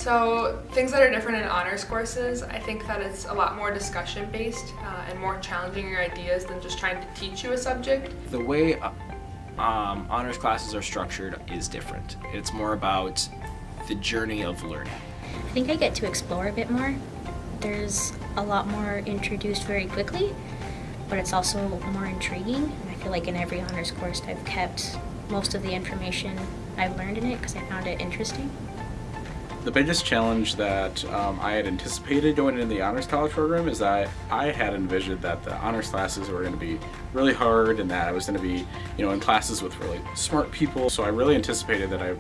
So things that are different in honors courses, I think that it's a lot more discussion based and more challenging your ideas than just trying to teach you a subject. The way honors classes are structured is different. It's more about the journey of learning. I think I get to explore a bit more. There's a lot more introduced very quickly, but it's also more intriguing. I feel like in every honors course I've kept most of the information I've learned in it because I found it interesting. The biggest challenge that I had anticipated going into the Honors College program is that I had envisioned that the honors classes were going to be really hard and that I was going to be, in classes with really smart people. So I really anticipated that I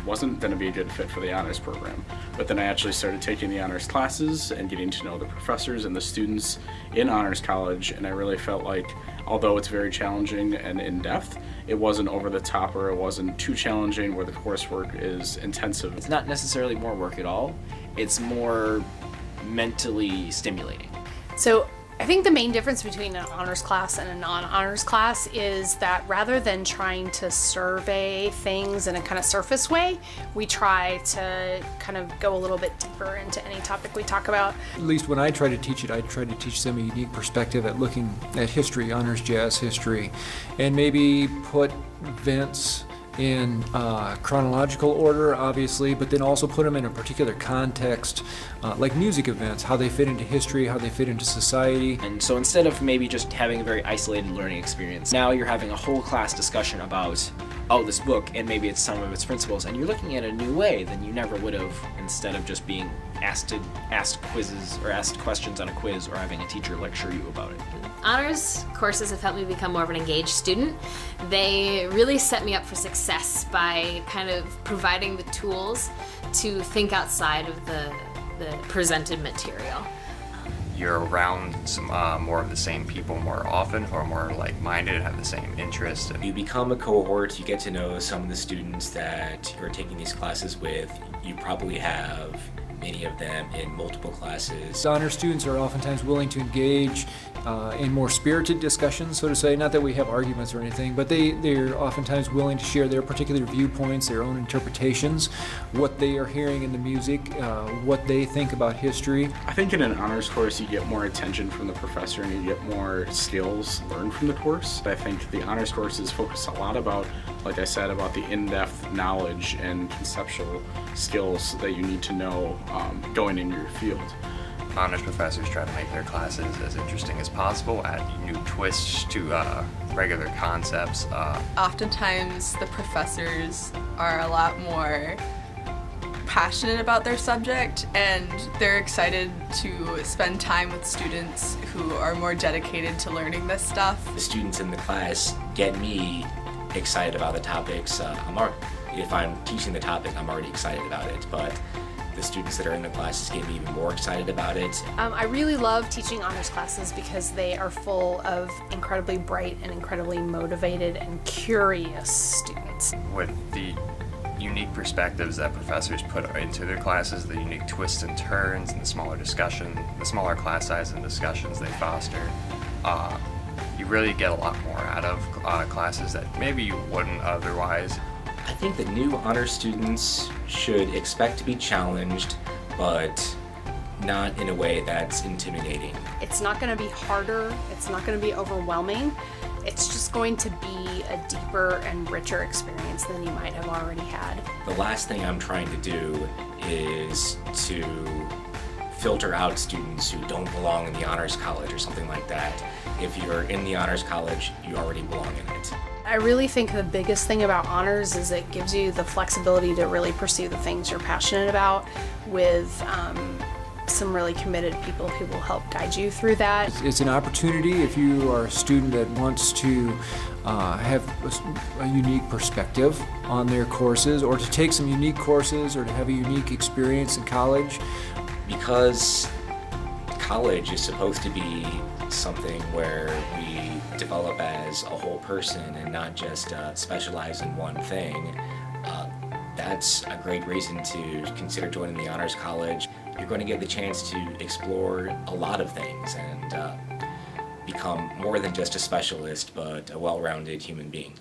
wasn't going to be a good fit for the honors program. But then I actually started taking the honors classes and getting to know the professors and the students in honors college, and I really felt like, although it's very challenging and in-depth, it wasn't over the top or it wasn't too challenging where the coursework is intensive. It's not necessarily more work at all, it's more mentally stimulating. So I think the main difference between an honors class and a non-honors class is that rather than trying to survey things in a kind of surface way, we try to kind of go a little bit deeper into any topic we talk about. At least when I try to teach it, I try to teach them a unique perspective at looking at history, honors jazz history, and maybe put events in chronological order, obviously, but then also put them in a particular context, like music events, how they fit into history, how they fit into society. And so instead of maybe just having a very isolated learning experience, now you're having a whole class discussion about, this book, and maybe it's some of its principles, and you're looking at it a new way than you never would have, instead of just being asked quizzes or asked questions on a quiz or having a teacher lecture you about it. Honors courses have helped me become more of an engaged student. They really set me up for success by kind of providing the tools to think outside of the presented material. You're around some more of the same people more often, or more like-minded, have the same interests. You become a cohort, you get to know some of the students that you're taking these classes with. You probably have many of them in multiple classes. Honor students are oftentimes willing to engage in more spirited discussions, so to say. Not that we have arguments or anything, but they're oftentimes willing to share their particular viewpoints, their own interpretations, what they are hearing in the music, what they think about history. I think in an honors course you get more attention from the professor and you get more skills learned from the course. I think the honors courses focus a lot about, like I said, about the in-depth knowledge and conceptual skills that you need to know going into your field. Honors professors try to make their classes as interesting as possible, add new twists to regular concepts. Oftentimes the professors are a lot more passionate about their subject, and they're excited to spend time with students who are more dedicated to learning this stuff. The students in the class get me excited about the topics. If I'm teaching the topic, I'm already excited about it, but the students that are in the classes get me even more excited about it. I really love teaching honors classes because they are full of incredibly bright and incredibly motivated and curious students. With the unique perspectives that professors put into their classes, the unique twists and turns, and the smaller class size and discussions they foster, you really get a lot more out of classes that maybe you wouldn't otherwise. I think the new honor students should expect to be challenged, but not in a way that's intimidating. It's not going to be harder, it's not going to be overwhelming, it's just going to be a deeper and richer experience than you might have already had. The last thing I'm trying to do is to filter out students who don't belong in the honors college or something like that. If you're in the honors college, you already belong in it. I really think the biggest thing about honors is it gives you the flexibility to really pursue the things you're passionate about with some really committed people who will help guide you through that. It's an opportunity if you are a student that wants to have a unique perspective on their courses, or to take some unique courses, or to have a unique experience in college. Because college is supposed to be something where we develop as a whole person and not just specialize in one thing, that's a great reason to consider joining the Honors College. You're going to get the chance to explore a lot of things and become more than just a specialist, but a well-rounded human being.